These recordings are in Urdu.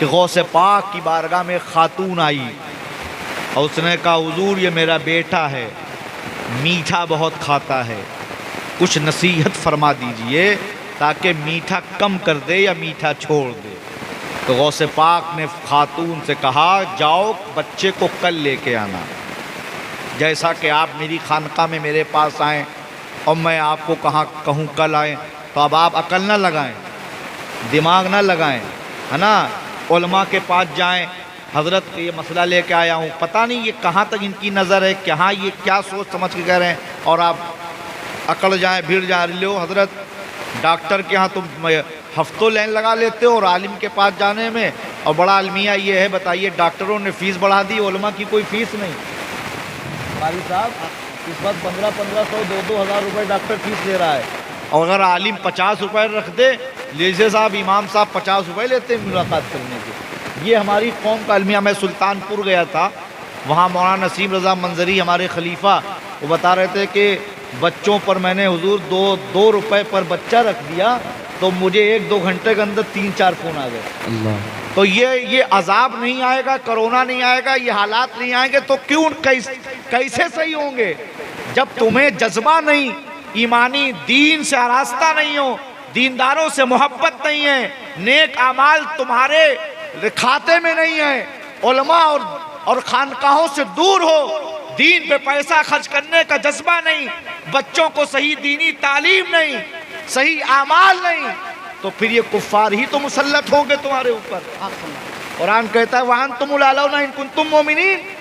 کہ غوث پاک کی بارگاہ میں خاتون آئی اور اس نے کہا حضور یہ میرا بیٹا ہے، میٹھا بہت کھاتا ہے، کچھ نصیحت فرما دیجئے تاکہ میٹھا کم کر دے یا میٹھا چھوڑ دے۔ تو غوث پاک نے خاتون سے کہا جاؤ بچے کو کل لے کے آنا، جیسا کہ آپ میری خانقاہ میں میرے پاس آئیں اور میں آپ کو کہوں کل آئیں، تو اب آپ عقل نہ لگائیں، دماغ نہ لگائیں، ہے نا، علماء کے پاس جائیں، حضرت یہ مسئلہ لے کے آیا ہوں، پتہ نہیں یہ کہاں تک ان کی نظر ہے، کہاں یہ کیا سوچ سمجھ کے کہہ رہے ہیں، اور آپ اکڑ جائیں، بھیڑ جائیں، لو حضرت ڈاکٹر کے ہاں تم ہفتوں لائن لگا لیتے ہو اور عالم کے پاس جانے میں، اور بڑا المیہ یہ ہے، بتائیے ڈاکٹروں نے فیس بڑھا دی، علماء کی کوئی فیس نہیں۔ قاری صاحب اس وقت 1500 2000 روپے ڈاکٹر فیس لے رہا ہے، اور اگر عالم 50 روپے رکھ دے، لیجیے صاحب امام صاحب 50 روپے لیتے ہیں ملاقات کرنے کے۔ یہ ہماری قوم کا المیہ۔ میں سلطان پور گیا تھا، وہاں مولانا نسیم رضا منظری ہمارے خلیفہ، وہ بتا رہے تھے کہ بچوں پر میں نے حضور 2 روپے پر بچہ رکھ دیا تو مجھے 1-2 گھنٹے کے اندر 3-4 فون آ گئے۔ تو یہ عذاب نہیں آئے گا، کرونا نہیں آئے گا، یہ حالات نہیں آئیں گے تو کیوں کیسے صحیح ہوں گے؟ جب تمہیں جذبہ نہیں، ایمانی دین سے آراستہ نہیں ہو، دینداروں سے محبت نہیں ہے، نیک اعمال تمہارے کھاتے میں نہیں ہے، علماء اور خانقاہوں سے دور ہو، دین پہ پیسہ خرچ کرنے کا جذبہ نہیں، بچوں کو صحیح دینی تعلیم نہیں، صحیح اعمال نہیں، تو پھر یہ کفار ہی تو مسلط ہوں گے تمہارے اوپر۔ قرآن کہتا ہے وَأَنْتُمُ الْأَعْلَوْنَ إِن كُنتُم مُؤْمِنِينَ،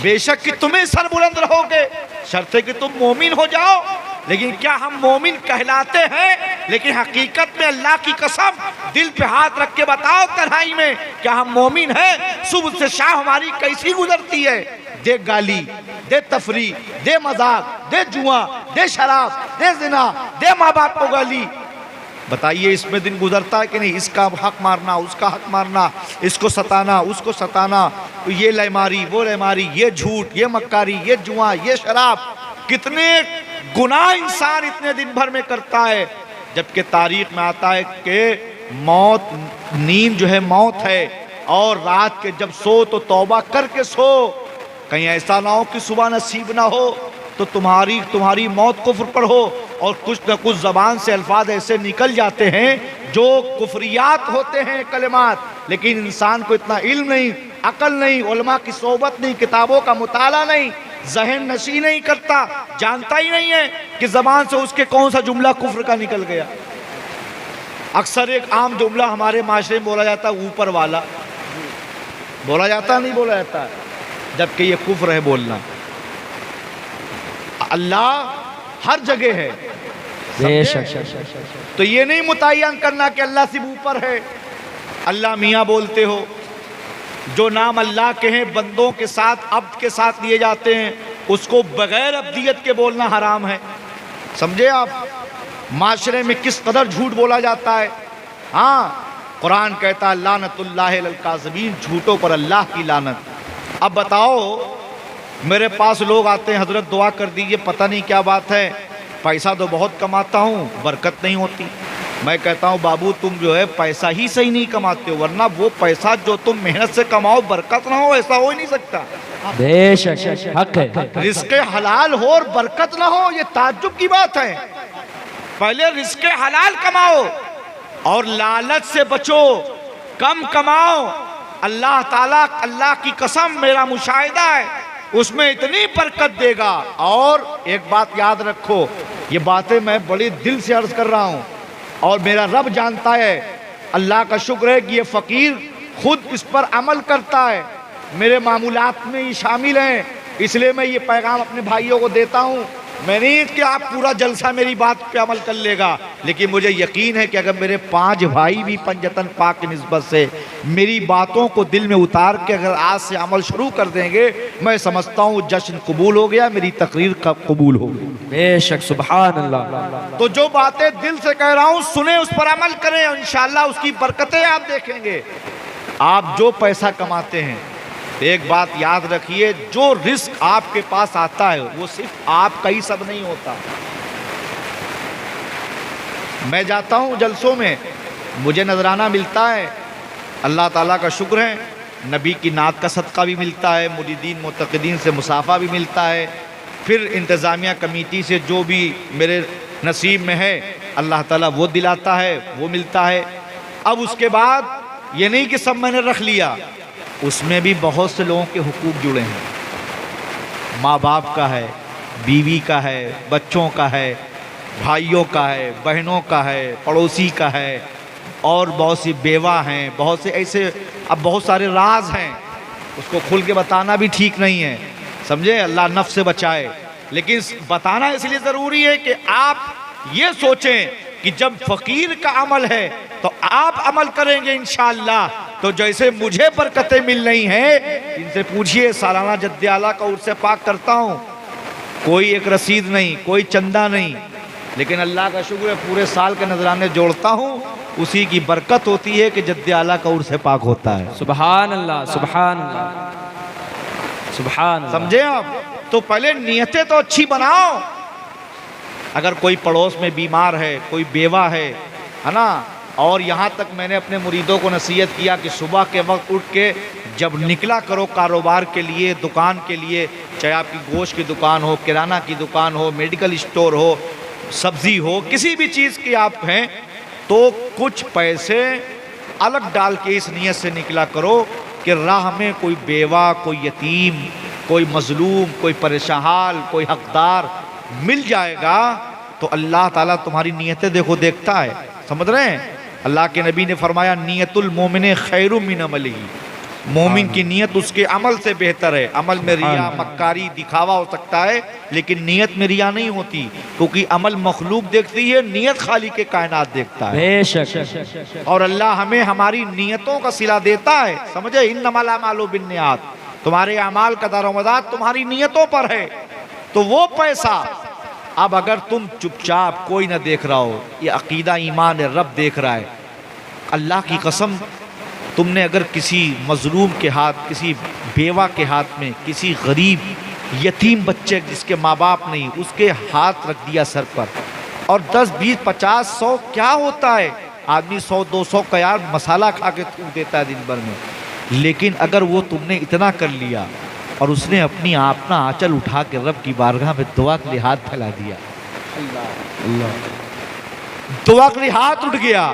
بے شک کہ تمہیں سر بلند رہو گے، شرط ہے کہ تم مومن ہو جاؤ۔ لیکن کیا ہم مومن کہلاتے ہیں؟ لیکن حقیقت میں اللہ کی قسم دل پہ ہاتھ رکھ کے بتاؤ تنہائی میں، کیا ہم مومن ہیں؟ صبح سے شام ہماری کیسی گزرتی ہے؟ دے گالی، دے تفریح، دے مذاق، دے جوا، دے شراب، دے زنا، دے ماں باپ کو گالی۔ بتائیے اس میں دن گزرتا ہے کہ نہیں؟ اس کا حق مارنا، اس کا حق مارنا، اس کو ستانا، اس کو ستانا، یہ لیماری، وہ لیماری، یہ جھوٹ، یہ مکاری، یہ جوا، یہ شراب، کتنے گناہ انسان اتنے دن بھر میں کرتا ہے، جبکہ تاریخ میں آتا ہے کہ موت، نیند جو ہے موت ہے، اور رات کے جب سو تو توبہ کر کے سو، کہیں ایسا نہ ہو کہ صبح نصیب نہ ہو تو تمہاری موت کفر پر ہو، اور کچھ نہ کچھ زبان سے الفاظ ایسے نکل جاتے ہیں جو کفریات ہوتے ہیں کلمات، لیکن انسان کو اتنا علم نہیں، عقل نہیں، علماء کی صحبت نہیں، کتابوں کا مطالعہ نہیں، ذہن نشی نہیں کرتا، جانتا ہی نہیں ہے کہ زبان سے اس کے کون سا جملہ کفر کا نکل گیا۔ اکثر ایک عام جملہ ہمارے معاشرے میں بولا جاتا ہے اوپر والا، بولا جاتا نہیں بولا جاتا ہے، جبکہ یہ کفر ہے بولنا۔ اللہ ہر جگہ ہے، تو یہ نہیں متعین کرنا کہ اللہ صرف اوپر ہے۔ اللہ میاں بولتے ہو، جو نام اللہ کے ہیں بندوں کے ساتھ عبد کے ساتھ لیے جاتے ہیں، اس کو بغیر عبدیت کے بولنا حرام ہے۔ سمجھے آپ معاشرے میں کس قدر جھوٹ بولا جاتا ہے؟ ہاں، قرآن کہتا ہے لعنت اللہ علی الکاذبین، جھوٹوں پر اللہ کی لعنت۔ اب بتاؤ، میرے پاس لوگ آتے ہیں حضرت دعا کر دیجئے، پتہ نہیں کیا بات ہے، پیسہ تو بہت کماتا ہوں، برکت نہیں ہوتی۔ میں کہتا ہوں بابو تم جو ہے پیسہ ہی صحیح نہیں کماتے ہو، ورنہ وہ پیسہ جو تم محنت سے کماؤ برکت نہ ہو، ایسا ہو ہی نہیں سکتا۔ بے شک حق ہے، رزق حلال ہو اور برکت نہ ہو، یہ تعجب کی بات ہے۔ پہلے رزق حلال کماؤ اور لالچ سے بچو، کم کماؤ۔ اللہ تعالیٰ، اللہ کی قسم میرا مشاہدہ ہے، اس میں اتنی برکت دے گا۔ اور ایک بات یاد رکھو، یہ باتیں میں بڑی دل سے عرض کر رہا ہوں، اور میرا رب جانتا ہے، اللہ کا شکر ہے کہ یہ فقیر خود اس پر عمل کرتا ہے، میرے معمولات میں یہ شامل ہیں، اس لیے میں یہ پیغام اپنے بھائیوں کو دیتا ہوں۔ میں نہیں کہ آپ پورا جلسہ میری بات پہ عمل کر لے گا، لیکن مجھے یقین ہے کہ اگر میرے 5 بھائی بھی پنجتن پاک کی نسبت سے میری باتوں کو دل میں اتار کے اگر آج سے عمل شروع کر دیں گے، میں سمجھتا ہوں جشن قبول ہو گیا، میری تقریر قبول ہو گئی۔ بے شک سبحان اللہ۔ تو جو باتیں دل سے کہہ رہا ہوں سنیں، اس پر عمل کریں، انشاءاللہ اس کی برکتیں آپ دیکھیں گے۔ آپ جو پیسہ کماتے ہیں، ایک بات یاد رکھیے، جو رزق آپ کے پاس آتا ہے وہ صرف آپ کا ہی سب نہیں ہوتا۔ میں جاتا ہوں جلسوں میں، مجھے نذرانہ ملتا ہے، اللہ تعالیٰ کا شکر ہے، نبی کی نعت کا صدقہ بھی ملتا ہے، مریدین معتقدین سے مصافحہ بھی ملتا ہے، پھر انتظامیہ کمیٹی سے جو بھی میرے نصیب میں ہے اللہ تعالیٰ وہ دلاتا ہے، وہ ملتا ہے۔ اب اس کے بعد یہ نہیں کہ سب میں نے رکھ لیا، اس میں بھی بہت سے لوگوں کے حقوق جڑے ہیں، ماں باپ کا ہے، بیوی کا ہے، بچوں کا ہے، بھائیوں کا ہے، بہنوں کا ہے، پڑوسی کا ہے، اور بہت سی بیوہ ہیں، بہت سے ایسے، اب بہت سارے راز ہیں، اس کو کھل کے بتانا بھی ٹھیک نہیں ہے، سمجھے، اللہ نفس سے بچائے، لیکن بتانا اس لیے ضروری ہے کہ آپ یہ سوچیں کہ جب فقیر کا عمل ہے تو آپ عمل کریں گے انشاءاللہ تو جیسے مجھے برکتیں مل رہی ہیں، ان سے پوچھئے، سالانہ جد اعلیٰ کا عرس پاک کرتا ہوں، کوئی ایک رسید نہیں، کوئی چندہ نہیں، لیکن اللہ کا شکر ہے پورے سال کے نذرانے جوڑتا ہوں، اسی کی برکت ہوتی ہے کہ جد اعلیٰ کا عرس پاک ہوتا ہے۔ سبحان اللہ، سبحان اللہ، سبحان اللہ۔ سمجھے آپ؟ تو پہلے نیتیں تو اچھی بناؤ۔ اگر کوئی پڑوس میں بیمار ہے، کوئی بیوہ ہے نا، اور یہاں تک میں نے اپنے مریدوں کو نصیحت کیا کہ صبح کے وقت اٹھ کے جب نکلا کرو کاروبار کے لیے، دکان کے لیے، چاہے آپ کی گوشت کی دکان ہو، کرانہ کی دکان ہو، میڈیکل اسٹور ہو، سبزی ہو، کسی بھی چیز کی آپ ہیں، تو کچھ پیسے الگ ڈال کے اس نیت سے نکلا کرو کہ راہ میں کوئی بیوہ، کوئی یتیم، کوئی مظلوم، کوئی پریشان حال، کوئی حقدار مل جائے گا تو اللہ تعالیٰ تمہاری نیتیں دیکھتا ہے، سمجھ رہے ہیں؟ اللہ کے نبی نے فرمایا نیت المومن خیر من عملہ، مومن کی نیت اس کے عمل سے بہتر ہے۔ عمل میں ریا، مکاری، دکھاوا ہو سکتا ہے، لیکن نیت میں ریا نہیں ہوتی، کیونکہ عمل مخلوق دیکھتی ہے، نیت خالق کے کائنات دیکھتا ہے۔ بے شک۔ اور اللہ ہمیں ہماری نیتوں کا صلہ دیتا ہے، سمجھے، انما الاعمال بالنیات، تمہارے اعمال کا دار و مدار تمہاری نیتوں پر ہے۔ تو وہ پیسہ اب اگر تم چپ چاپ، کوئی نہ دیکھ رہا ہو، یہ عقیدہ ایمان ہے، رب دیکھ رہا ہے، اللہ کی قسم، تم نے اگر کسی مظلوم کے ہاتھ، کسی بیوہ کے ہاتھ میں، کسی غریب یتیم بچے جس کے ماں باپ نہیں، اس کے ہاتھ رکھ دیا سر پر، اور 10 20 50 100 کیا ہوتا ہے، آدمی 100 200 کا یار مسالہ کھا کے تھوک دیتا ہے دن بھر میں، لیکن اگر وہ تم نے اتنا کر لیا اور اس نے اپنی اپنا آنچل اٹھا کے رب کی بارگاہ میں دعا کے لیے ہاتھ پھیلا دیا، دعا کے لیے ہاتھ اٹھ گیا،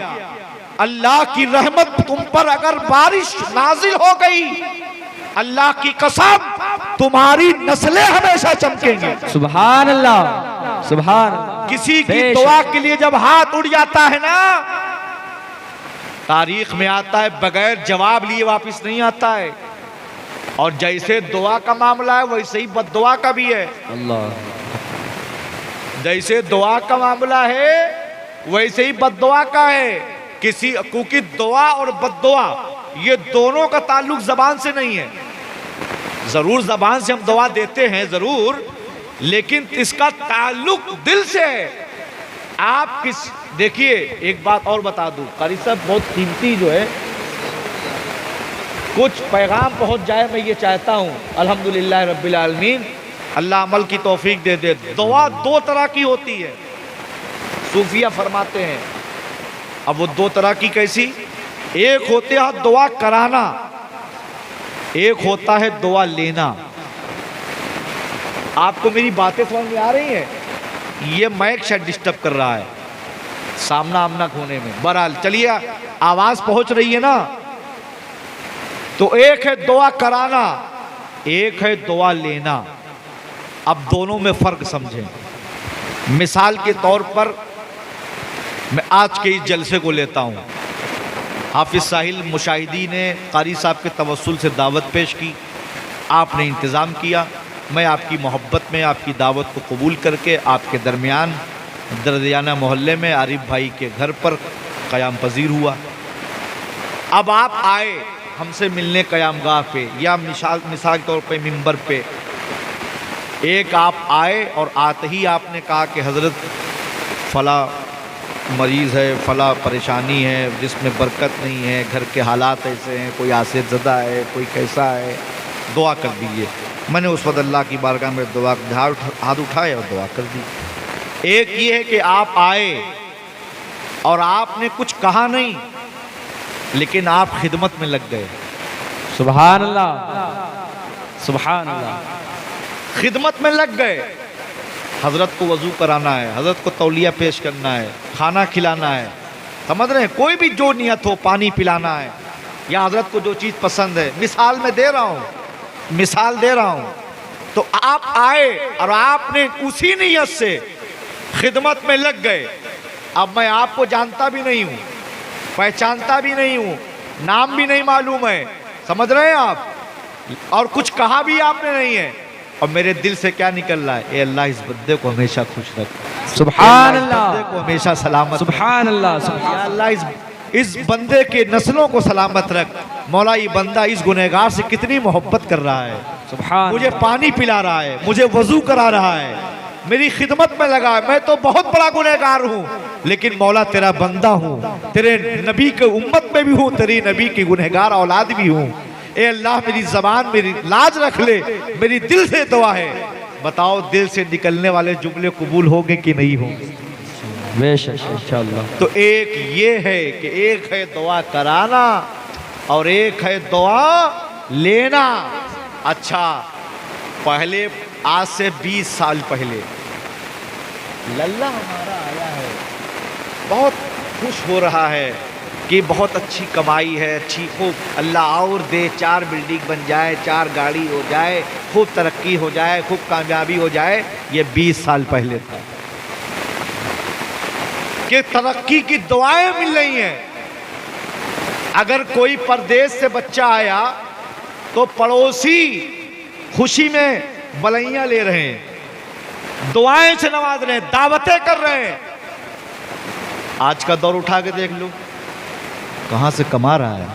اللہ کی رحمت تم پر اگر بارش نازل ہو گئی، اللہ کی قسم تمہاری نسلیں ہمیشہ چمکیں گے۔ سبحان اللہ، سبحان اللہ۔ کسی کی دعا کے لیے جب ہاتھ اٹھ جاتا ہے نا، تاریخ میں آتا ہے بغیر جواب لیے واپس نہیں آتا ہے، اور جیسے دعا کا معاملہ ہے ویسے ہی بد دعا کا بھی ہے، اللہ، جیسے دعا کا معاملہ ہے ویسے ہی بد دعا کا ہے، کیونکہ دعا اور بد دعا یہ دونوں کا تعلق زبان سے نہیں ہے، ضرور زبان سے ہم دعا دیتے ہیں ضرور، لیکن اس کا تعلق دل سے ہے۔ آپ دیکھیے ایک بات اور بتا دوں، قاری صاحب بہت قیمتی جو ہے، کچھ پیغام پہنچ جائے میں یہ چاہتا ہوں، الحمدللہ رب العالمین، اللہ عمل کی توفیق دے دے۔ دعا 2 طرح کی ہوتی ہے، صوفیہ فرماتے ہیں، اب وہ 2 طرح کی کیسی؟ ایک ہوتے ہے دعا کرانا، ایک ہوتا ہے دعا لینا۔ آپ کو میری باتیں سمجھ میں آ رہی ہیں؟ یہ مائک شاید ڈسٹرب کر رہا ہے سامنا آمنا ہونے میں، بہرحال چلیے آواز پہنچ رہی ہے نا؟ تو ایک ہے دعا کرانا، ایک ہے دعا لینا۔ اب دونوں میں فرق سمجھیں۔ مثال کے طور پر میں آج کے اس جلسے کو لیتا ہوں، حافظ ساحل مشاہدی نے قاری صاحب کے توسل سے دعوت پیش کی، آپ نے انتظام کیا، میں آپ کی محبت میں آپ کی دعوت کو قبول کر کے آپ کے درمیان دردیانہ محلے میں عارف بھائی کے گھر پر قیام پذیر ہوا۔ اب آپ آئے ہم سے ملنے قیام گاہ پہ، یا مثال کے طور پہ ممبر پہ، ایک آپ آئے اور آتے ہی آپ نے کہا کہ حضرت فلاں مریض ہے، فلاں پریشانی ہے جس میں برکت نہیں ہے، گھر کے حالات ایسے ہیں، کوئی آسیت زدہ ہے، کوئی کیسا ہے، دعا کر دیجئے۔ میں نے اس وقت اللہ کی بارگاہ میں ہاتھ اٹھائے اور دعا کر دی۔ ایک یہ ہے کہ آپ آئے اور آپ نے کچھ کہا نہیں، لیکن آپ خدمت میں لگ گئے. سبحان اللہ سبحان اللہ. خدمت میں لگ گئے. حضرت کو وضو کرانا ہے, حضرت کو تولیہ پیش کرنا ہے, کھانا کھلانا ہے, سمجھ رہے ہیں, کوئی بھی جو نیت ہو, پانی پلانا ہے, یا حضرت کو جو چیز پسند ہے. مثال میں دے رہا ہوں. تو آپ آئے اور آپ نے اسی نیت سے خدمت میں لگ گئے. اب میں آپ کو جانتا بھی نہیں ہوں, پہچانتا بھی نہیں ہوں, نام بھی نہیں معلوم ہے, سمجھ رہے ہیں آپ, اور کچھ کہا بھی آپ نے نہیں ہے, اور میرے دل سے کیا نکل رہا ہے, اے اللہ اس بندے کو ہمیشہ خوش رکھ, سبحان اس بندے اللہ کو ہمیشہ سلامت رکھ, سبحان اللہ یا سبحان اللہ اس بندے کے نسلوں کو سلامت رکھ. مولا یہ بندہ اس گنہگار سے کتنی محبت کر رہا ہے, سبحان مجھے پانی پلا رہا ہے, مجھے وضو کرا رہا ہے, میری خدمت میں لگا ہے. میں تو بہت بڑا گنہگار ہوں, لیکن مولا تیرا بندہ ہوں, تیرے نبی کے امت میں بھی ہوں, تیری نبی کی گنہگار اولاد بھی ہوں. اے اللہ میری زبان میری لاج رکھ لے, میری دل سے دعا ہے. بتاؤ دل سے نکلنے والے جملے قبول ہوں گے کہ نہیں ہوں گے؟ بے شک انشاءاللہ. تو ایک یہ ہے کہ ایک ہے دعا کرانا اور ایک ہے دعا لینا. اچھا, پہلے آج سے 20 سال پہلے للہ ہمارا آیا ہے, بہت خوش ہو رہا ہے کہ بہت اچھی کمائی ہے, اچھی خوب اللہ اور دے, 4 بلڈنگ بن جائے, 4 گاڑی ہو جائے, خوب ترقی ہو جائے, خوب کامیابی ہو جائے. یہ 20 سال پہلے تھا کہ ترقی کی دعائیں مل رہی ہیں. اگر کوئی پردیس سے بچہ آیا تو پڑوسی خوشی میں بلائیاں لے رہے ہیں, دعائیں سے نواز رہے ہیں, دعوتیں کر رہے ہیں. آج کا دور اٹھا کے دیکھ لو, کہاں سے کما رہا ہے,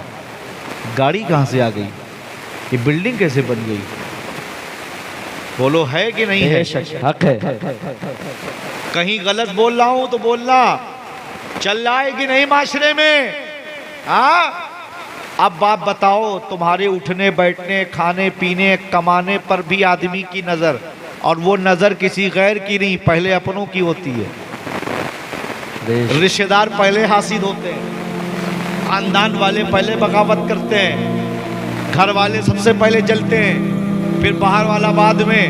گاڑی کہاں سے آ گئی, یہ بلڈنگ کیسے بن گئی, بولو ہے کہ نہیں ہے؟ بے شک حق ہے. کہیں غلط بول رہا ہوں تو بولنا, چل رہا ہے کہ نہیں معاشرے میں؟ ہاں, اب آپ بتاؤ, تمہارے اٹھنے بیٹھنے کھانے پینے کمانے پر بھی آدمی کی نظر, اور وہ نظر کسی غیر کی نہیں, پہلے اپنوں کی ہوتی ہے. رشتہ دار پہلے حاسد ہوتے ہیں, خاندان والے پہلے بغاوت کرتے ہیں, گھر والے سب سے پہلے جلتے ہیں, پھر باہر والا بعد میں.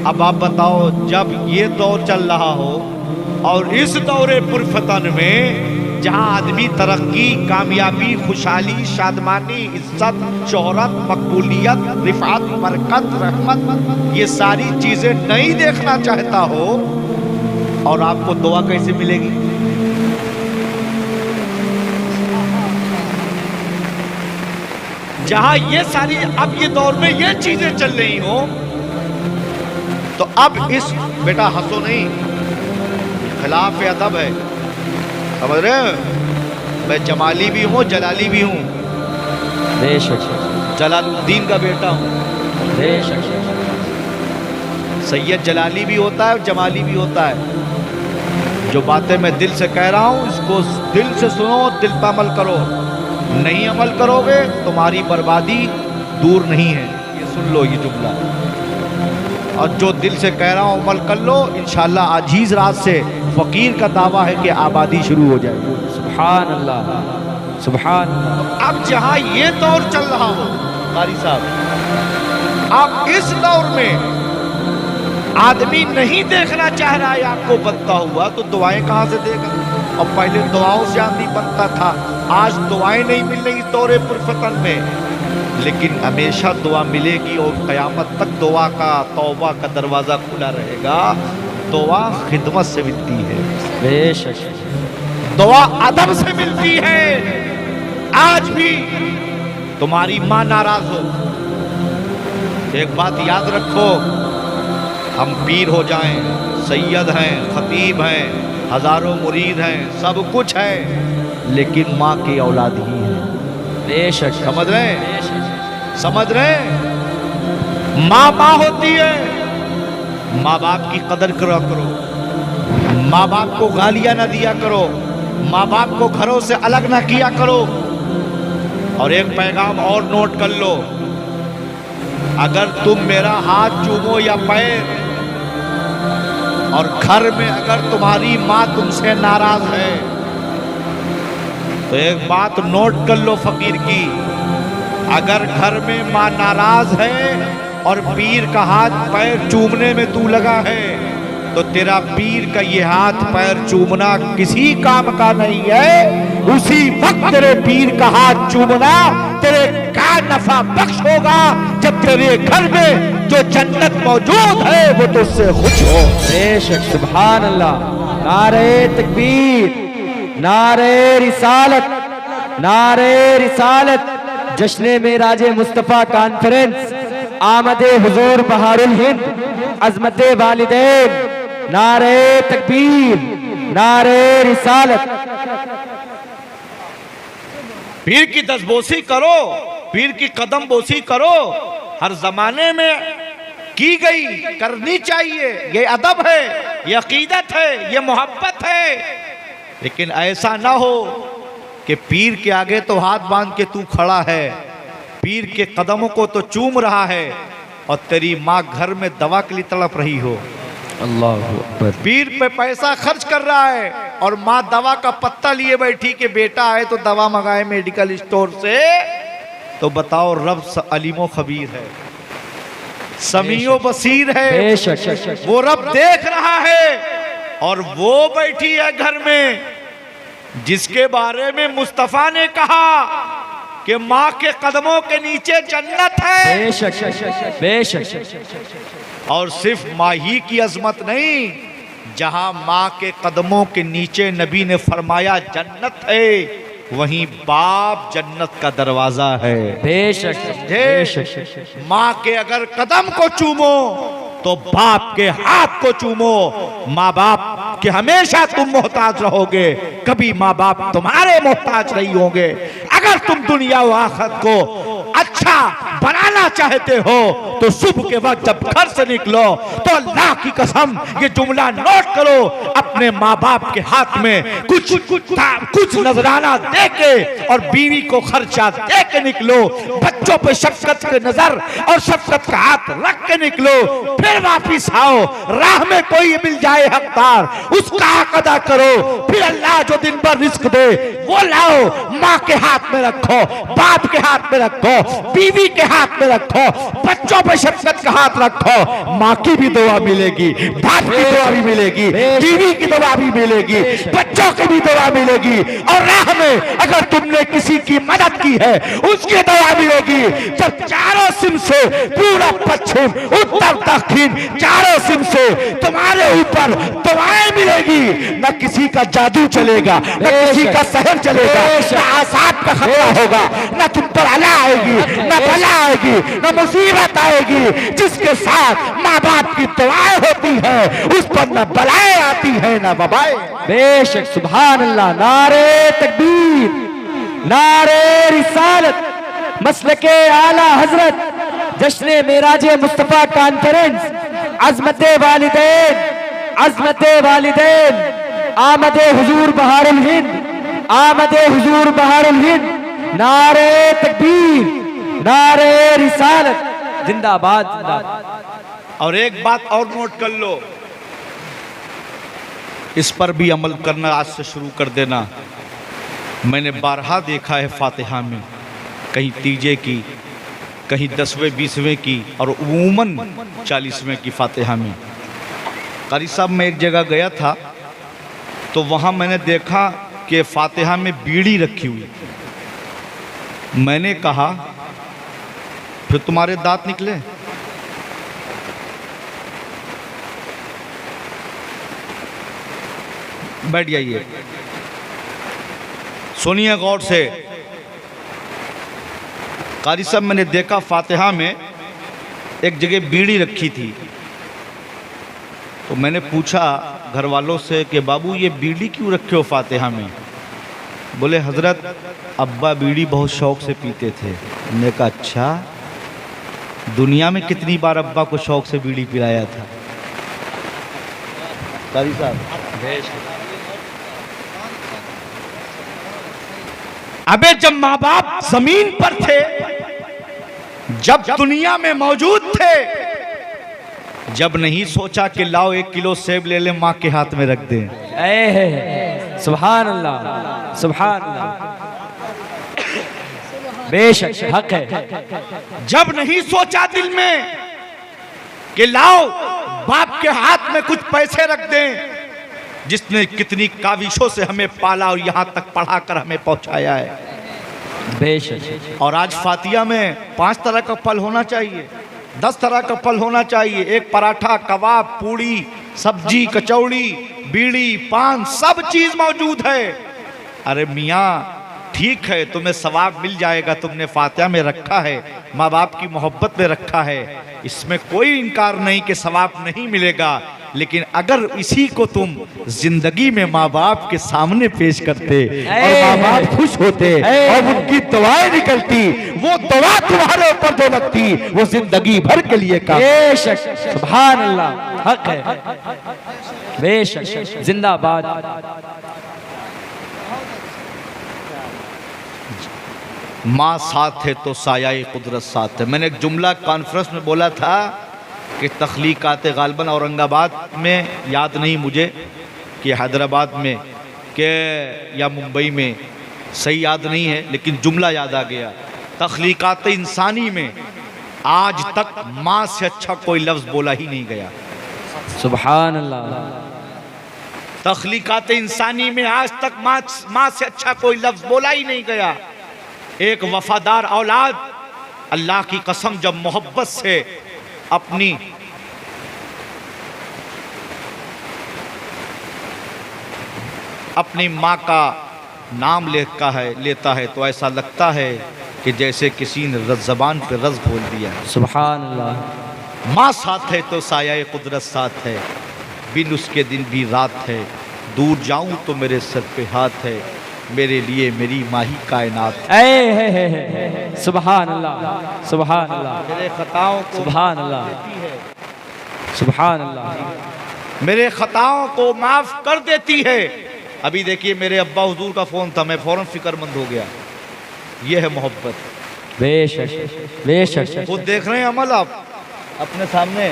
اب آپ بتاؤ, جب یہ دور چل رہا ہو اور اس دور پرفتن میں جہاں آدمی ترقی, کامیابی, خوشحالی, شادمانی, عزت, شہرت, مقبولیت, رفعت, برکت, رحمت, یہ ساری چیزیں نہیں دیکھنا چاہتا ہو, اور آپ کو دعا کیسے ملے گی؟ جہاں یہ ساری اب یہ دور میں یہ چیزیں چل رہی ہوں, تو اب اس بیٹا ہنسو نہیں, خلاف ادب ہے, سمجھ رہے ہیں؟ میں جمالی بھی ہوں, جلالی بھی ہوں, بے شک جلال الدین کا بیٹا ہوں. بے شک سید جلالی بھی ہوتا ہے, جمالی بھی ہوتا ہے. جو باتیں میں دل سے کہہ رہا ہوں, اس کو دل سے سنو, دل پہ عمل کرو. نہیں عمل کرو گے تمہاری بربادی دور نہیں ہے. یہ سن لو یہ جملہ, اور جو دل سے کہہ رہا ہوں عمل کر لو, انشاءاللہ عجیز رات سے فقیر کا دعویٰ ہے کہ آبادی شروع ہو جائے گی. سبحان اللہ سبحان اللہ. اب جہاں یہ دور چل رہا ہو قاری صاحب, اب اس دور میں آدمی نہیں دیکھنا چاہ رہا ہے آپ کو بنتا ہوا, تو دعائیں کہاں سے دے گا؟ اور پہلے دعاؤں سے آدمی بنتا تھا, آج دعائیں نہیں مل رہی اس دور پرفتن میں, لیکن ہمیشہ دعا ملے گی, اور قیامت تک دعا کا, توبہ کا دروازہ کھلا رہے گا. دعا خدمت سے ملتی ہے, بے شک دعا ادب سے ملتی ہے. آج بھی تمہاری ماں ناراض ہو, ایک بات یاد رکھو, ہم پیر ہو جائیں, سید ہیں, خطیب ہیں, ہزاروں مرید ہیں, سب کچھ ہے, لیکن ماں کی اولاد ہی ہے. بے شک. سمجھ رہے ہیں؟ سمجھ رہے ہیں؟ ماں ماں ہوتی ہے. ماں باپ کی قدر کرا کرو, ماں باپ کو گالیاں نہ دیا کرو, ماں باپ کو گھروں سے الگ نہ کیا کرو. اور ایک پیغام اور نوٹ کر لو, اگر تم میرا ہاتھ چومو یا پیر, اور گھر میں اگر تمہاری ماں تم سے ناراض ہے, تو ایک بات نوٹ کر لو فقیر کی، اگر گھر میں ماں ناراض ہے اور پیر کا ہاتھ پیر چومنے میں تو لگا ہے تو تیرا پیر کا یہ ہاتھ پیر چومنا کسی کام کا نہیں ہے. اسی وقت تیرے پیر کا ہاتھ چومنا تیرے کا نفع بخش ہوگا جب تیرے گھر میں جو جنت موجود ہے وہ تجھ سے خوش ہو. بے شک سبحان اللہ. نعرہ تکبیر، نعرہ رسالت، نعرہ رسالت. جشن معراج مصطفیٰ کانفرنس، آمد حضور بہار الہند، عظمت والدین. نعرہ تکبیر، نعرہ رسالت. پیر کی دستبوسی کرو، پیر کی قدم بوسی کرو، ہر زمانے میں کی گئی کرنی چاہیے. یہ ادب ہے، یہ عقیدت ہے، یہ محبت ہے. لیکن ایسا نہ ہو کہ پیر کے آگے تو ہاتھ باندھ کے تو کھڑا ہے، پیر کے قدموں کو تو چوم رہا ہے اور تیری ماں گھر میں دوا کے لیے تڑپ رہی ہو. اللہ اکبر. پیر پہ پیسہ خرچ کر رہا ہے اور ماں دوا کا پتہ لیے بیٹھی کہ بیٹا آئے تو دوا منگائے میڈیکل اسٹور سے. تو بتاؤ رب علیم و خبیر ہے، سمیع و بصیر ہے. بے شک وہ رب دیکھ رہا ہے اور وہ بیٹھی ہے گھر میں جس کے بارے میں مصطفیٰ نے کہا کہ ماں کے قدموں کے نیچے جنت ہے. بے شک بے شک. اور صرف ماں ہی کی عظمت نہیں، جہاں ماں کے قدموں کے نیچے نبی نے فرمایا جنت ہے، وہیں باپ جنت کا دروازہ ہے. بے شک بے شک. ماں کے اگر قدم کو چومو تو باپ کے ہاتھ کو چومو. ماں باپ کہ ہمیشہ تم محتاج رہو گے، کبھی ماں باپ تمہارے محتاج نہیں ہوں گے. اگر تم دنیا و آخرت کو اچھا بنانا چاہتے ہو تو صبح کے وقت جب گھر سے نکلو تو اللہ کی قسم یہ جملہ نوٹ کرو، اپنے ماں باپ کے ہاتھ میں کچھ نذرانہ دے کے اور بیوی کو خرچہ دے کے نکلو. بچوں پہ شفقت کے نظر اور شفقت کا ہاتھ رکھ کے نکلو. پھر واپس آؤ، راہ میں کوئی مل جائے حقدار اس کا حق ادا کرو. پھر اللہ جو دن بھر رزق دے وہ لاؤ. ماں کے ہاتھ میں رکھو، باپ کے ہاتھ میں رکھو، بیوی کے ہاتھ میں رکھو، بچوں پہ شفقت کا ہاتھ رکھو. ماں کی بھی دعا ملے گی، باپ کی دعا بھی ملے گی، بیوی کی دعا بھی ملے گی، بچوں کی بھی دعا ملے گی. اور راہ میں اگر تم نے کسی کی مدد کی ہے اس کی دعا ملے گی. جب چاروں سم سے پورا پچھم اتر دکھن چاروں سم سے تمہارے اوپر دعائیں ملے گی، نہ کسی کا جادو چلے گا، نہ کسی کا سحر چلے گا، نہ عذاب کا خطرہ ہوگا، نہ تم پر بلا آئے گی، نہ بلا آئے گی، نہ مصیبت آئے گی. جس کے ساتھ ماں باپ کی دعائیں ہوتی ہیں اس پر نہ بلائیں آتی ہیں نہ وبائیں. بے شک سبحان اللہ. نعرہ تکبیر، نعرہ رسالت. مسلک اعلی حضرت جشن معراج مصطفیٰ کانفرنس، عظمت والدین، عظمت والدین. آمد حضور بہار الہند، آمد حضور بہار الہند. نعرہ تکبیر، نعرہ رسالت. زندہ آباد زندہ آباد. اور ایک بات اور نوٹ کر لو، اس پر بھی عمل کرنا آج سے شروع کر دینا. میں نے بارہا دیکھا ہے فاتحہ میں کہیں تیجے کی، کہیں 10ویں 20ویں کی اور عموماً 40ویں کی فاتحہ میں. قاری صاحب میں ایک جگہ گیا تھا تو وہاں میں نے دیکھا کہ فاتحہ میں بیڑی رکھی ہوئی. میں نے کہا پھر تمہارے دانت نکلے؟ بیٹھ جائیے، سنیے غور سے. قاری صاحب میں نے دیکھا فاتحہ میں ایک جگہ بیڑی رکھی تھی تو میں نے پوچھا گھر والوں سے کہ بابو یہ بیڑی کیوں رکھے ہو فاتحہ میں؟ بولے حضرت ابا بیڑی بہت شوق سے پیتے تھے. میں نے کہا اچھا، دنیا میں کتنی بار ابا کو شوق سے بیڑی پلایا تھا؟ قاری صاحب ابے جب ماں باپ زمین پر تھے، جب دنیا میں موجود تھے، جب نہیں سوچا کہ لاؤ 1 کلو سیب لے لیں ماں کے ہاتھ میں رکھ دیں. سبحان اللہ سبحان اللہ. بے شک حق ہے. جب نہیں سوچا دل میں کہ لاؤ باپ کے ہاتھ میں کچھ پیسے رکھ دیں، جس نے کتنی کاوشوں سے ہمیں پالا اور یہاں تک پڑھا کر ہمیں پہنچایا ہے. بے شک. اور آج فاتحہ میں 5 طرح کا پھل ہونا چاہیے، 10 طرح کا پھل ہونا چاہیے. ایک پراٹھا، کباب، پوڑی، سبزی، کچوڑی، بیڑی، پان، سب چیز موجود ہے. ارے میاں ٹھیک ہے، تمہیں ثواب مل جائے گا، تم نے فاتحہ میں رکھا ہے، ماں باپ کی محبت میں رکھا ہے، اس میں کوئی انکار نہیں کہ ثواب نہیں ملے گا. لیکن اگر اسی کو تم زندگی میں ماں باپ کے سامنے پیش کرتے اور ماں باپ خوش ہوتے اور ان کی دعائیں نکلتی، وہ دعا تمہارے اوپر جو لگتی وہ زندگی بھر کے لیے کام. بے شک. سبحان اللہ حق ہے. بے شک. زندہ باد. ماں ساتھ ہے تو سایہ قدرت ساتھ ہے. میں نے ایک جملہ کانفرنس میں بولا تھا کہ تخلیقات غالباً اورنگ آباد میں، یاد نہیں مجھے کہ حیدرآباد میں کہ یا ممبئی میں، صحیح یاد نہیں ہے، لیکن جملہ یاد آ گیا. تخلیقات انسانی میں آج تک ماں سے اچھا کوئی لفظ بولا ہی نہیں گیا. سبحان اللہ. تخلیقات انسانی میں آج تک ماں سے اچھا کوئی لفظ بولا ہی نہیں گیا. ایک وفادار اولاد اللہ کی قسم جب محبت سے اپنی ماں کا نام لیتا ہے تو ایسا لگتا ہے کہ جیسے کسی نے زبان پہ رز کھول دیا. سبحان اللہ. ماں ساتھ ہے تو سایہ قدرت ساتھ ہے، بن اس کے دن بھی رات ہے، دور جاؤں تو میرے سر پہ ہاتھ ہے، میرے لیے میری ماں ہی کائنات. سبحان اللہ. سبحان اللہ. میرے خطاؤں کو سبحان اللہ. سبحان اللہ. میرے خطاؤں کو معاف کر دیتی ہے. ابھی دیکھیے میرے ابا حضور کا فون تھا، میں فوراً فکر مند ہو گیا. یہ ہے محبت. بے شک. بے شک. خود دیکھ رہے ہیں عمل آپ اپنے سامنے.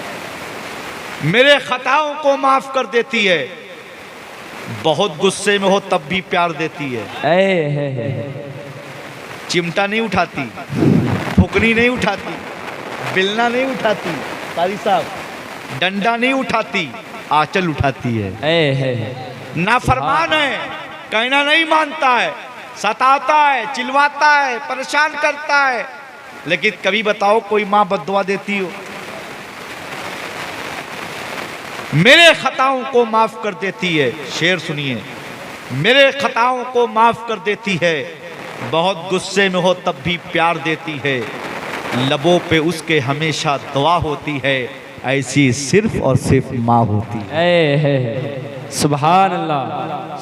میرے خطاؤں کو معاف کر دیتی ہے، بہت غصے میں ہو تب بھی پیار دیتی ہے. چمٹا نہیں اٹھاتی، پھکنی نہیں اٹھاتی، بلنا نہیں اٹھاتی، قاری صاحب ڈنڈا نہیں اٹھاتی، آنچل اٹھاتی ہے. نافرمان ہے، کہنا نہیں مانتا ہے، ستاتا ہے، چلواتا ہے، پریشان کرتا ہے. لیکن کبھی بتاؤ کوئی ماں بد دعا دیتی ہو؟ میرے خطاؤں کو معاف کر دیتی ہے. شعر سنیے. میرے خطاؤں کو معاف کر دیتی ہے، بہت غصے میں ہو تب بھی پیار دیتی ہے، لبوں پہ اس کے ہمیشہ دعا ہوتی ہے، ایسی صرف اور صرف ماں ہوتی ہے. سبحان اللہ.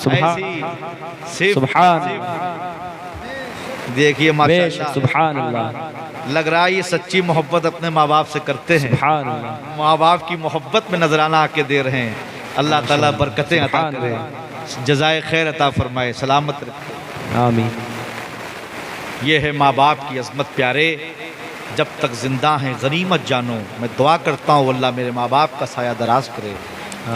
سبحان. دیکھیے ماشاءاللہ، سبحان اللہ. لگ رہا ہے یہ سچی محبت اپنے ماں باپ سے کرتے ہیں. سبحان اللہ. ماں باپ کی محبت میں نذرانہ آ کے دے رہے ہیں. اللہ تعالیٰ برکتیں عطا کرے، جزائے خیر عطا فرمائے، سلامت رکھے. آمین. یہ ہے ماں باپ کی عظمت پیارے. جب تک زندہ ہیں غنیمت جانو. میں دعا کرتا ہوں اللہ میرے ماں باپ کا سایہ دراز کرے،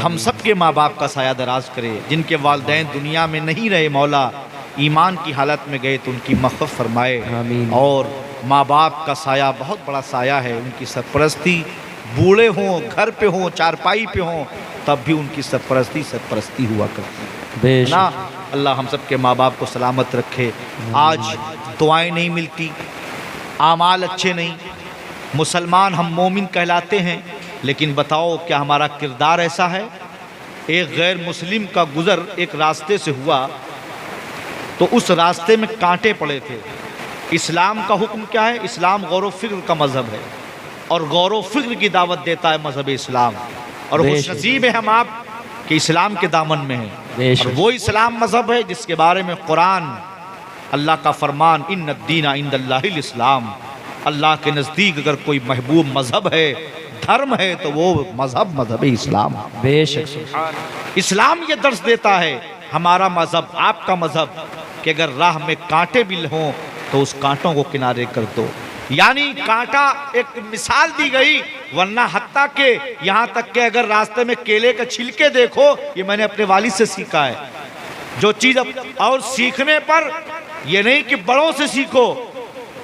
ہم سب کے ماں باپ کا سایہ دراز کرے. جن کے والدین دنیا میں نہیں رہے مولا ایمان کی حالت میں گئے تو ان کی مغفرت فرمائے. آمین. اور ماں باپ کا سایہ بہت بڑا سایہ ہے. ان کی سرپرستی، بوڑھے ہوں، گھر پہ ہوں، چارپائی پہ ہوں، تب بھی ان کی سرپرستی ہوا کرتی ہے نا. اللہ ہم سب کے ماں باپ کو سلامت رکھے. آج دعائیں نہیں ملتی، اعمال اچھے نہیں. مسلمان ہم مومن کہلاتے ہیں، لیکن بتاؤ کیا ہمارا کردار ایسا ہے؟ ایک غیر مسلم کا گزر ایک راستے سے ہوا تو اس راستے میں کانٹے پڑے تھے. اسلام کا حکم کیا ہے؟ اسلام غور و فکر کا مذہب ہے، اور غور و فکر کی دعوت دیتا ہے مذہب اسلام. اور خوش نصیب ہے ہم آپ کہ اسلام کے دامن میں ہیں. اور وہ اسلام مذہب ہے جس کے بارے میں قرآن، اللہ کا فرمان، ان الدین عند اللہ الاسلام. اللہ کے نزدیک اگر کوئی محبوب مذہب ہے، دھرم ہے، تو وہ مذہب اسلام. بے شک. اسلام یہ درس دیتا ہے، ہمارا مذہب، آپ کا مذہب، کہ اگر راہ میں کانٹے بھی ہوں تو اس کانٹوں کو کنارے کر دو. یعنی کانٹا ایک مثال دی گئی، ورنہ حتیٰ کہ یہاں تک کہ اگر راستے میں کیلے کا چھلکے دیکھو، یہ میں نے اپنے والد سے سیکھا ہے. جو چیز اور سیکھنے پر یہ نہیں کہ بڑوں سے سیکھو،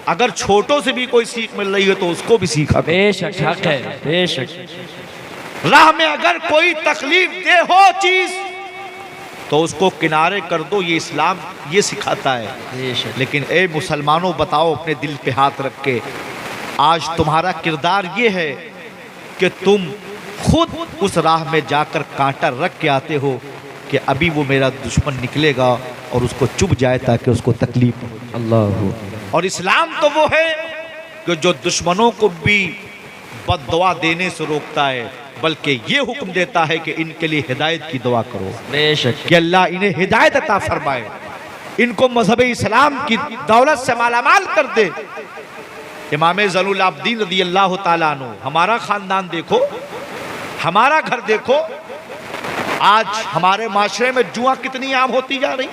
اگر چھوٹوں سے بھی کوئی سیکھ مل رہی ہے تو اس کو بھی سیکھا کرو۔ بے شک حق ہے، بے شک راہ میں اگر کوئی تکلیف دہ ہو چیز تو اس کو کنارے کر دو، یہ اسلام یہ سکھاتا ہے۔ بے شک لیکن اے مسلمانوں بتاؤ اپنے دل پہ ہاتھ رکھ کے، آج تمہارا کردار یہ ہے کہ تم خود اس راہ میں جا کر کانٹا رکھ کے آتے ہو کہ ابھی وہ میرا دشمن نکلے گا اور اس کو چبھ جائے تاکہ اس کو تکلیف ہو۔ اللہ اور اسلام تو وہ ہے کہ جو دشمنوں کو بھی بد دعا دینے سے روکتا ہے، بلکہ یہ حکم دیتا ہے کہ ان کے لیے ہدایت کی دعا کرو بے شک کہ اللہ انہیں ہدایت عطا فرمائے، ان کو مذہب اسلام کی دولت سے مالا مال کر دے۔ امام زین العابدین رضی اللہ تعالیٰ عنہ، ہمارا خاندان دیکھو، ہمارا گھر دیکھو، آج ہمارے معاشرے میں جوا کتنی عام ہوتی جا رہی۔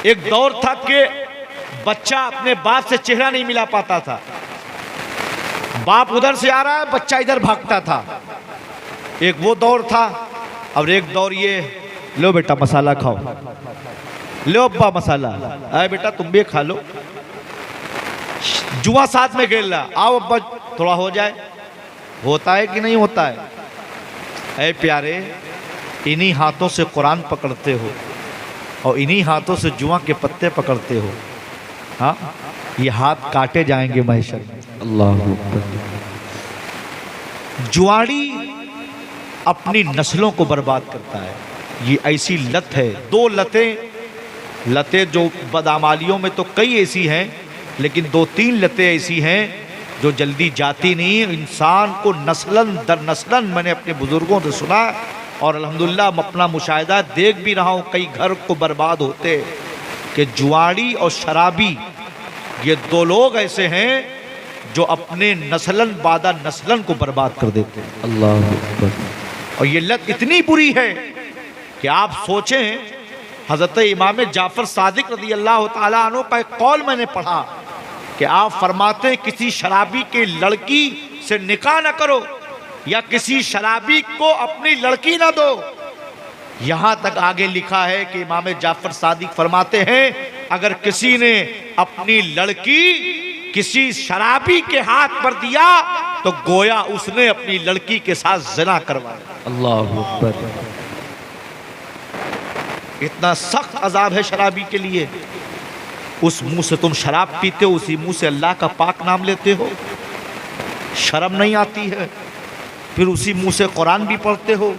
ایک دور تھا کہ بچہ اپنے باپ سے چہرہ نہیں ملا پاتا تھا، باپ ادھر سے آ رہا ہے بچہ ادھر بھاگتا تھا، ایک وہ دور تھا۔ اور ایک دور یہ، لو بیٹا مسالہ کھاؤ، لو ابا مسالہ، اے بیٹا تم بھی کھا لو، جوا ساتھ میں کھیل رہا، آؤ ابا تھوڑا ہو جائے، ہوتا ہے کہ نہیں ہوتا ہے؟ اے پیارے، انہی ہاتھوں سے قرآن پکڑتے ہو اور انہی ہاتھوں سے جوا کے پتے پکڑتے ہو، ہاں یہ ہاتھ کاٹے جائیں گے محشر میں۔ اللہ جواری اپنی نسلوں کو برباد کرتا ہے، یہ ایسی لت ہے۔ دو لتیں جو بدعمالیوں میں تو کئی ایسی ہیں، لیکن دو تین لتیں ایسی ہیں جو جلدی جاتی نہیں، انسان کو نسلاً در نسلاً، میں نے اپنے بزرگوں سے سنا اور الحمدللہ اپنا مشاہدہ دیکھ بھی رہا ہوں، کئی گھر کو برباد ہوتے کہ جواری اور شرابی، یہ دو لوگ ایسے ہیں جو اپنے نسلاً بعد نسلاً کو برباد کر دیتے ہیں۔ اللہ اور یہ لت اتنی بری ہے کہ آپ سوچیں، حضرت امام جعفر صادق رضی اللہ تعالیٰ عنہ کا ایک قول میں نے پڑھا کہ آپ فرماتے ہیں کسی شرابی کے لڑکی سے نکاح نہ کرو یا کسی شرابی کو اپنی لڑکی نہ دو۔ یہاں تک آگے لکھا ہے کہ امام جعفر صادق فرماتے ہیں اگر کسی نے اپنی لڑکی کسی شرابی کے ہاتھ پر دیا تو گویا اس نے اپنی لڑکی کے ساتھ زنا کروایا۔ اللہ اکبر، اتنا سخت عذاب ہے شرابی کے لیے۔ اس منہ سے تم شراب پیتے ہو، اسی منہ سے اللہ کا پاک نام لیتے ہو، شرم نہیں آتی ہے؟ پھر اسی منہ سے قرآن بھی پڑھتے ہو،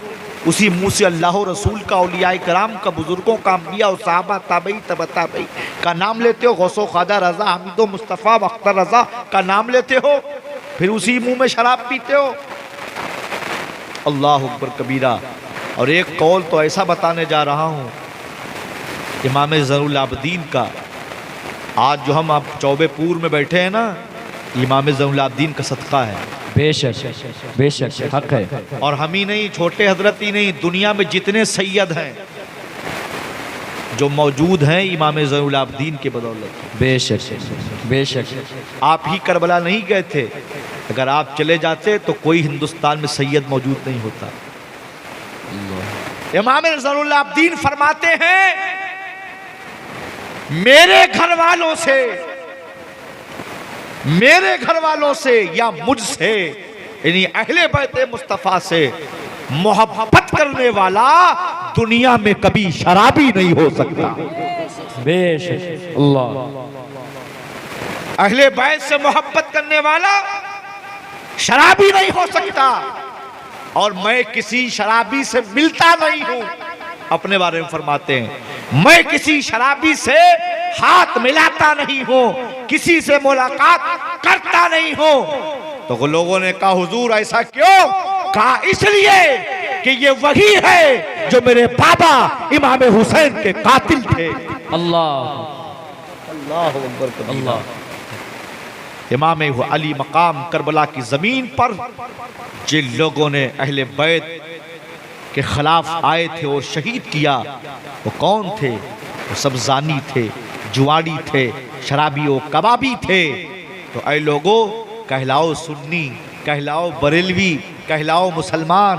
اسی منہ سے اللہ و رسول کا، اولیاء کرام کا، بزرگوں کا، انبیاء و صحابہ، تابعی تبع تابعی کا نام لیتے ہو، غوث و خواجہ رضا، حمید و مصطفیٰ اختر رضا کا نام لیتے ہو، پھر اسی منہ میں شراب پیتے ہو۔ اللہ اکبر کبیرہ۔ اور ایک قول تو ایسا بتانے جا رہا ہوں امام زین العابدین کا، آج جو ہم آپ چوبے پور میں بیٹھے ہیں نا، امام زین العابدین کا صدقہ ہے۔ بے شک بے شک حق ہے۔ اور ہم ہی نہیں، چھوٹے حضرت ہی نہیں، دنیا میں جتنے سید ہیں جو موجود ہیں امام زین العابدین کے بدولت۔ بے شک بے شک۔ آپ ہی کربلا نہیں گئے تھے، اگر آپ چلے جاتے تو کوئی ہندوستان میں سید موجود نہیں ہوتا۔ امام زین العابدین فرماتے ہیں میرے گھر والوں سے یا مجھ سے، یعنی اہل بیت مصطفیٰ سے محبت کرنے والا دنیا میں کبھی شرابی نہیں ہو سکتا۔ بے شک اللہ۔ اہل بیت سے محبت کرنے والا شرابی نہیں ہو سکتا، اور میں کسی شرابی سے ملتا نہیں ہوں۔ اپنے بارے میں فرماتے ہیں میں کسی شرابی سے ہاتھ ملاتا نہیں ہوں، کسی سے ملاقات کرتا نہیں ہوں۔ تو لوگوں نے کہا حضور ایسا کیوں؟ کہا اس لیے کہ یہ وہی ہے جو میرے بابا امام حسین کے قاتل تھے۔ اللہ اللہ اکبر کبیرہ۔ اللہ امام علی مقام کربلا کی زمین پر جن لوگوں نے اہل بیت کے خلاف آئے تھے اور شہید کیا، وہ کون تھے؟ وہ سب زانی تھے، جواری تھے، شرابی و کبابی تھے۔ تو اے لوگوں، کہلاؤ سنی، کہلاؤ بریلوی، کہلاؤ مسلمان،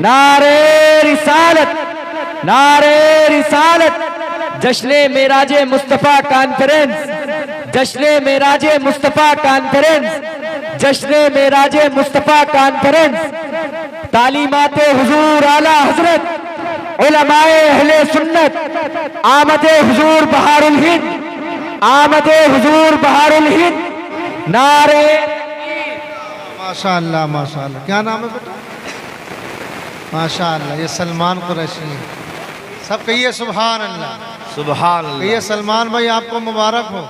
نعرے رسالت، نعرے رسالت، جشن معراج مصطفیٰ کانفرنس، جشن معراج مصطفیٰ کانفرنس، جشن معراج مصطفیٰ کانفرنس، تعلیمات حضور اعلی حضرت علماء اہل سنت، آمد حضور بہار الہند، آمد حضور بہار الہند، نعرے ماشاءاللہ ماشاءاللہ. کیا نام ہے بیٹا؟ ماشاءاللہ. یہ سلمان قریشی ہے. سب کہیے سبحان اللہ. سبحان کہیے اللہ. سلمان بھائی آپ کو مبارک ہو.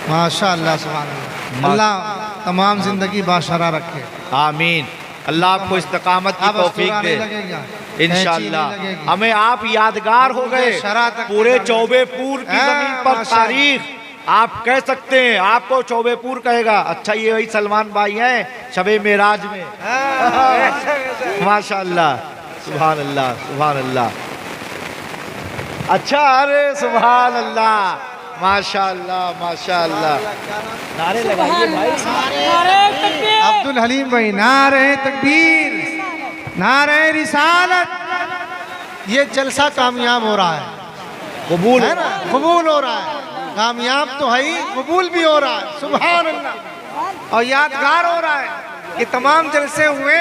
ماشاءاللہ سبحان اللہ. اللہ تمام زندگی باشرہ رکھے. آمین. اللہ آپ کو استقامت کی اب توفیق اسطورہ دے نہیں لگے گا. انشاءاللہ. لگے گی. ہمیں آپ یادگار ہو گئے شرح تک پورے نظر- چوبے پور کی ہاں، زمین پر. ماشاءاللہ. تاریخ آپ کہہ سکتے ہیں، آپ کو چوبے پور کہے گا. اچھا یہ وہی سلمان بھائی ہیں شب معراج میں. ماشاءاللہ. سبحان اللہ سبحان اللہ. اچھا ارے سبحان اللہ. ماشاءاللہ ماشاءاللہ. نعرے لگائیے بھائی. عبد الحلیم بھائی نعرہ تکبیر، نعرہ رسالت. یہ جلسہ کامیاب ہو رہا ہے. قبول ہے نا؟ قبول ہو رہا ہے. کامیاب تو ہے ہی، قبول بھی ہو رہا ہے. سبحان اللہ. اور یادگار ہو رہا ہے. یہ تمام جلسے ہوئے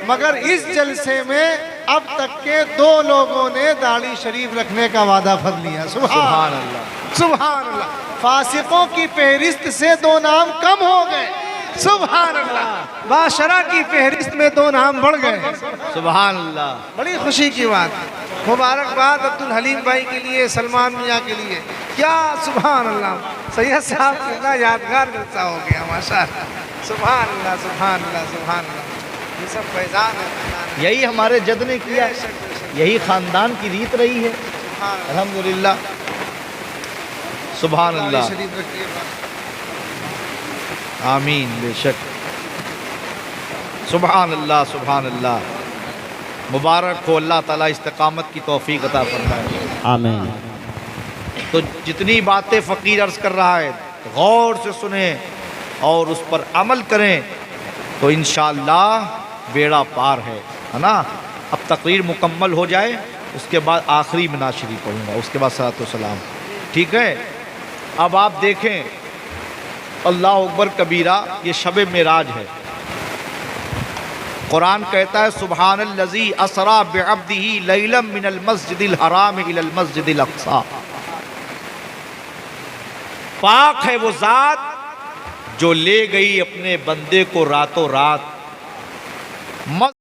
مگر اس جلسے میں اب تک کے 2 لوگوں نے داڑھی شریف رکھنے کا وعدہ کر لیا. سبحان اللہ. سبحان اللہ. فاسقوں کی فہرست سے 2 نام کم ہو گئے. سبحان اللہ. باشرہ کی فہرست میں 2 نام بڑھ گئے. سبحان اللہ. بڑی خوشی کی بات. مبارکباد عبد الحلیم بھائی کے لیے، سلمان میاں کے لیے. کیا سبحان اللہ. سید صاحب کتنا یادگار جلسہ ہو گیا. ماشاءاللہ. سبحان اللہ سبحان اللہ سبحان اللہ. یہ سب فیضان ہے. یہی ہمارے جد نے کیا ہے، یہی خاندان کی ریت رہی ہے. الحمدللہ. سبحان داڑھی اللہ. شریف رکھیے. آمین. بے شک. سبحان اللہ سبحان اللہ. مبارک ہو. اللہ تعالیٰ استقامت کی توفیق عطا فرمائے. آمین. تو جتنی باتیں فقیر عرض کر رہا ہے غور سے سنیں اور اس پر عمل کریں تو انشاءاللہ بیڑا پار ہے نا. اب تقریر مکمل ہو جائے اس کے بعد آخری میں نعت شریف پڑھوں گا، اس کے بعد صلاۃ و سلام. ٹھیک ہے. اب آپ دیکھیں اللہ اکبر کبیرہ، یہ شب معراج ہے. قرآن کہتا ہے سبحان الذی اسری بعبدہ لیلا من المسجد الحرام الی المسجد الاقصی. پاک ہے وہ ذات جو لے گئی اپنے بندے کو راتوں رات